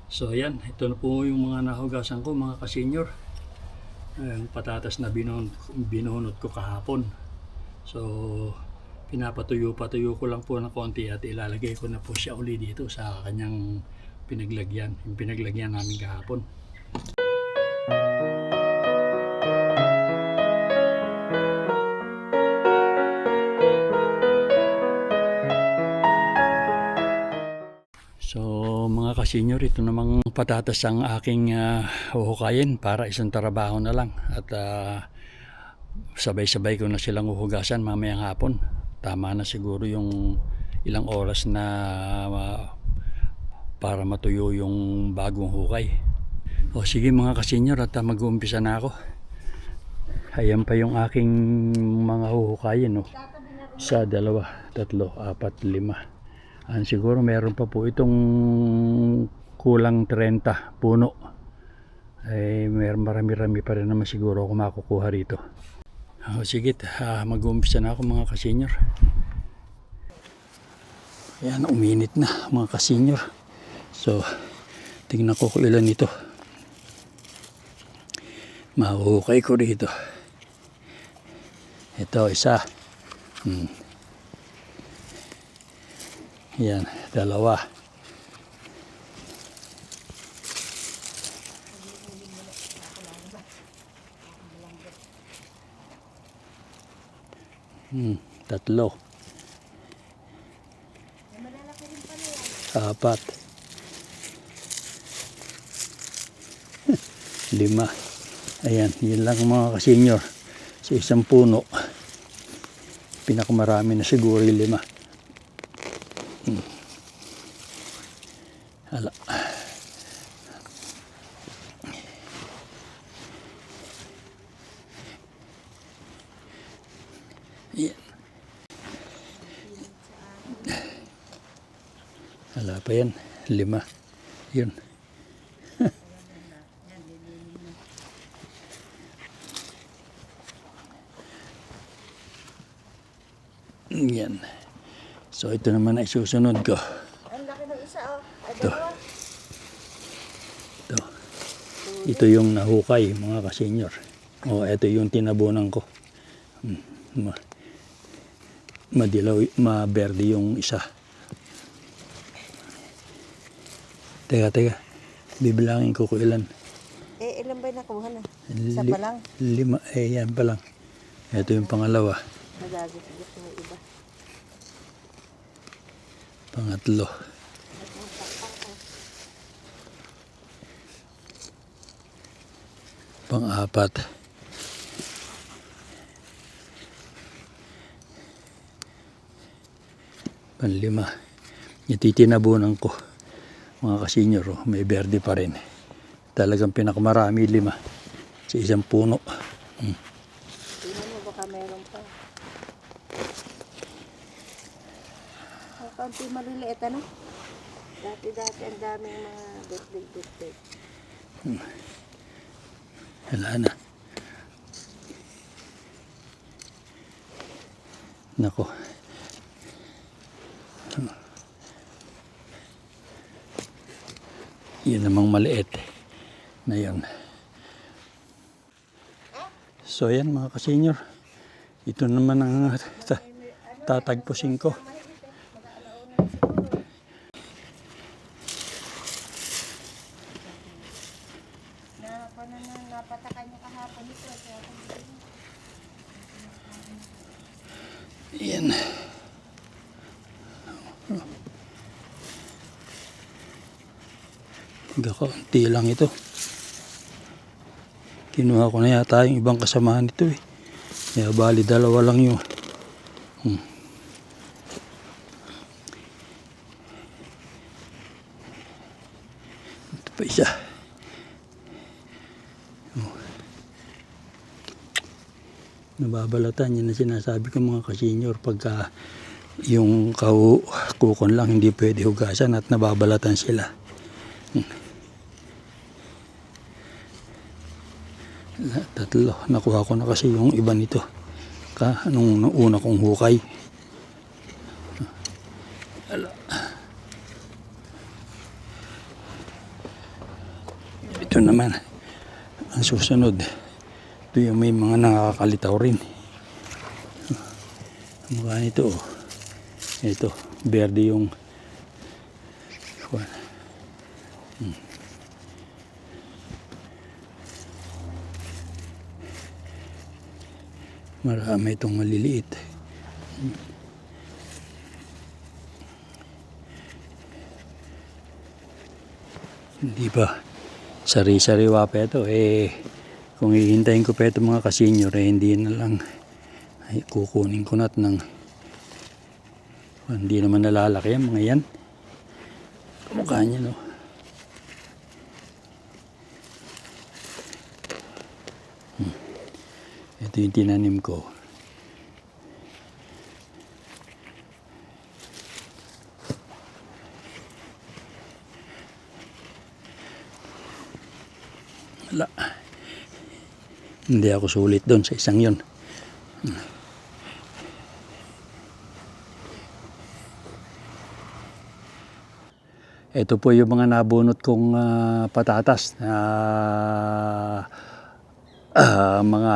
So ayan, ito na po yung mga nahugasan ko mga kasenyor. Yung patatas na binunot ko kahapon. So pinapatuyo-patuyo ko lang po ng konti at ilalagay ko na po siya uli dito sa kanyang pinaglagyan. Yung pinaglagyan namin kahapon. So mga kasenyor, ito namang patatas ang aking huhukayin para isang trabaho na lang. At sabay-sabay ko na silang uhugasan mamayang hapon. Tama na siguro yung ilang oras na para matuyo yung bagong hukay. O sige mga kasenyor, at mag-uumpisa na ako. Ayan pa yung aking mga huhukayin. Oh. Isa, dalawa, tatlo, apat, lima. Siguro meron pa po itong kulang 30 puno. Marami-rami pa rin naman siguro ako makukuha rito. Sige, mag-uumpisa na ako mga kasenyor. Ayan, uminit na mga kasenyor. So, tingnan ko kung ilan ito. Mahuhukay ko rito. Ito, isa. Yan, dalawa. Tatlo. Apat. 5. Ayan, yun lang mga kasenyor. Sa isang puno. Pinakamarami na siguro 5. Hala. Yan. Hala pa yan. 5. Yun. Yan. So ito naman ay susunod ko. Ang laki ng isa, oh. Ito. Ito. Ito yung nahukay mga kasenyor. Ito yung tinabunan ko. Madilaw, maberde yung isa. Teka. Bibilangin ko kung ilan. Ilan ba yung nakuha na? Isa pa lang? 5. Yan pa lang. Ito yung pangalawa. Nagagot yung iba. Pangatlo. Pang-apat. Pang-5. Ititinabunan ko. Mga kasenyor, may berde pa rin. Talagang pinakamarami 5 sa isang puno. Tingnan mo, baka meron pa. Ang kaunti maliliit, ano? Dati ang daming mga dutlig. Wala na. Nako. Yun namang maliit na yun. So yan mga kasenyor. Ito naman ang tatagpusin ko. Napatakan niya kahapon ito. Yan. Kaunti lang ito. Kinuha ko na yata yung ibang kasamahan nito eh. Kaya bali 2 lang yun. Ito pa isa. Nababalatan yun na sinasabi ko mga kasenyor, pagka yung kukon lang hindi pwede hugasan at nababalatan sila. Tatlo. Nakuha ko na kasi yung iba nito nung una kong hukay. Ito naman, ang susunod. Ito yung may mga nakakalitaw rin. Ang mukha nito, oh. Ito, berde yung marami itong maliliit. Hindi ba sari-sariwa pa ito kung hihintayin ko pa ito mga kasenyor hindi na lang kukunin ko na at hindi naman nalalaki yan mga yan. Mukha niya, no? Ito yung tinanim ko. Wala. Hindi ako sulit doon sa isang yon. Ito po yung mga nabunot kong patatas na mga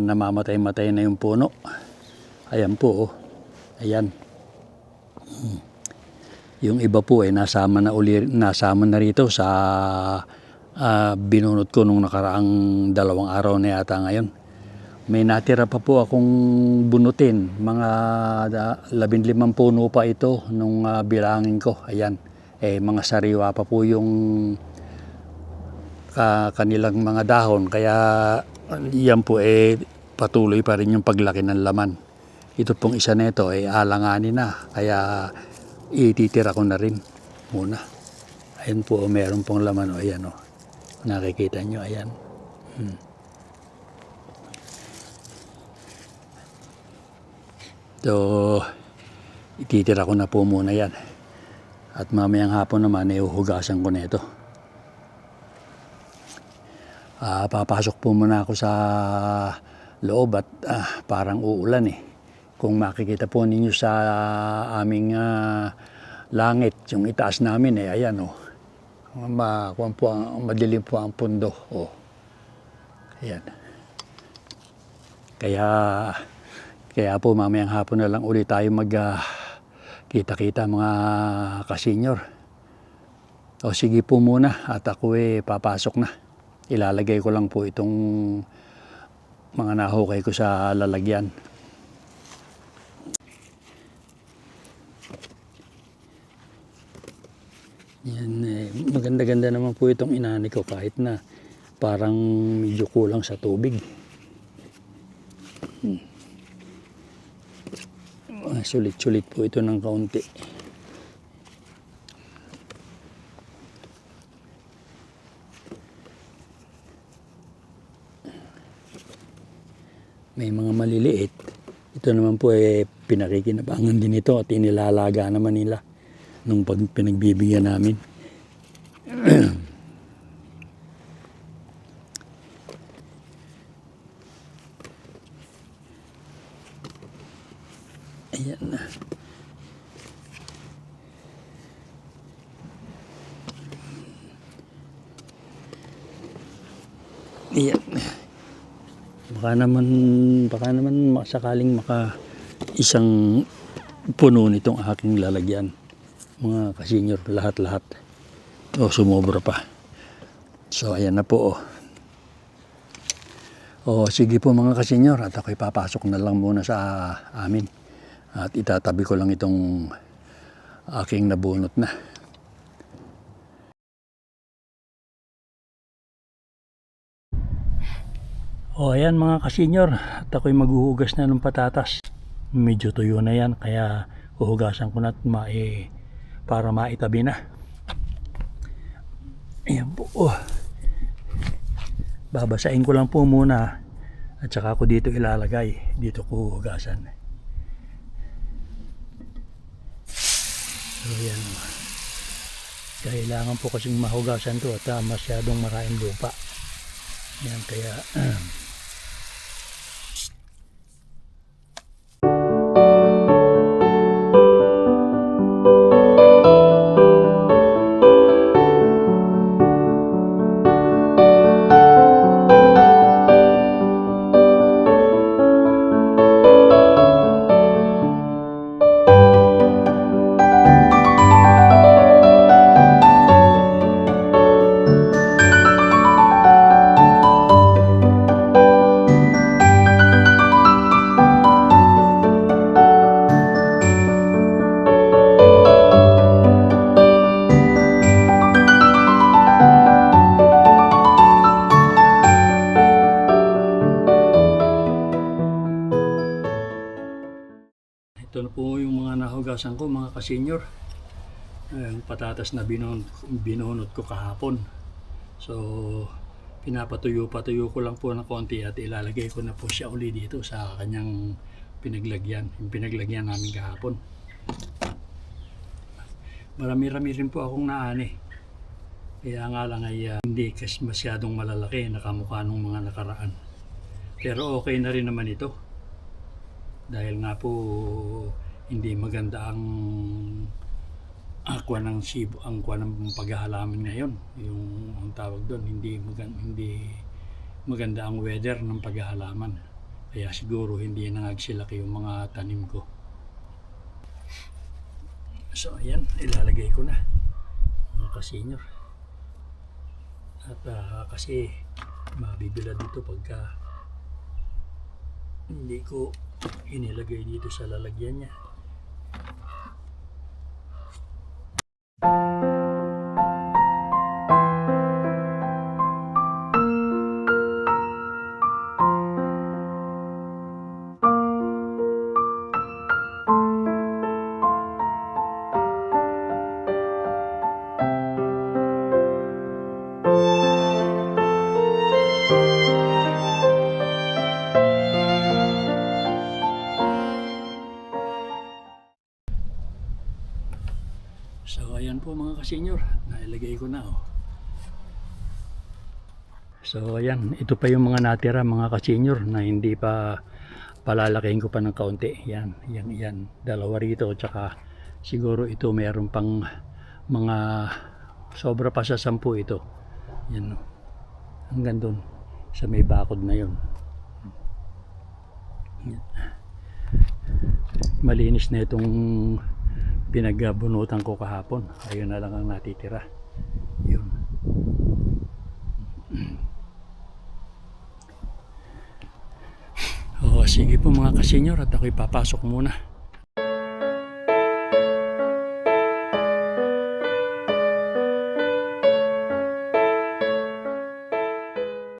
namamatay-matay na yung puno. Ayan po, oh. Ayan. Yung iba po nasama na rito sa binunot ko nung nakaraang 2 araw na yata ngayon. May natira pa po akong bunutin. Mga 15 puno pa ito nung bilangin ko. Ayan. Mga sariwa pa po yung kanilang mga dahon. Kaya yan po patuloy pa rin yung paglaki ng laman. Ito pong isa nito alanganin na. Kaya ititira ko na rin muna. Ayan po, meron pong laman. Ayan, oh. Nakikita nyo, ayan. So, ititira ko na po muna yan. At mamayang hapon naman, uhugasan ko na ito. Papasok po muna ako sa loob at parang uulan Kung makikita po ninyo sa aming langit, yung itaas namin ayan madilim po ang pundo. Ayan. Kaya po mamayang hapon na lang ulit tayo kita-kita mga kasenyor. Sige po muna at ako papasok na. Ilalagay ko lang po itong mga nahukay ko sa lalagyan. Yan, maganda-ganda naman po itong inani ko kahit na parang medyo kulang sa tubig. Sulit-sulit po ito ng kaunti. May mga maliliit. Ito naman po pinakikinabangan din ito at inilalaga naman nila nung pinagbibigyan namin. Ayan na. Ayan. Baka naman sakaling isang puno nitong aking lalagyan. Mga kasenyor, lahat-lahat. Sumobra pa. So, ayan na po. Sige po mga kasenyor, at ako'y papasok na lang muna sa amin. At itatabi ko lang itong aking nabunot na. Ayan mga kasenyor, at ako'y maghuhugas na ng patatas. Medyo tuyo na yan, kaya huhugasan ko na at para maitabi na. Ayan po. Babasain ko lang po muna at saka ako dito ilalagay. Dito ko huhugasan. So yan. Kailangan po kasing mahugasan to at masyadong maraming lupa. Yan kaya kinabukasan ko mga kasenyor, yung patatas na binunot ko kahapon. So, patuyo ko lang po ng konti at ilalagay ko na po siya uli dito sa kanyang pinaglagyan. Yung pinaglagyan namin kahapon. Marami-rami rin po akong naani. Kaya nga lang ay hindi kasi masyadong malalaki nakamukha ng mga nakaraan. Pero okay na rin naman ito. Dahil nga po hindi maganda ang aqua ng paghahalaman ngayon. Yung ang tawag doon, hindi maganda ang weather ng paghahalaman. Kaya siguro hindi nangagsilaki yung mga tanim ko. So ayan, ilalagay ko na mga kasenyor. At kasi mabibilad dito pagka hindi ko inilagay dito sa lalagyan niya. So ayan po mga kasenyor, nailagay ko na oh. So ayan, ito pa yung mga natira mga kasenyor na hindi pa palalakihin ko pa ng kaunti. Yan, dalawa rito, tsaka siguro ito mayroon pang mga sobra pa sa 10 ito. Yan oh. Hanggang doon sa may bakod na yun. Yan. Malinis na itong pinagbunutan ko kahapon. Ayun na lang ang natitira. Yun. Sige po mga kasenyor, at ako'y papasok muna.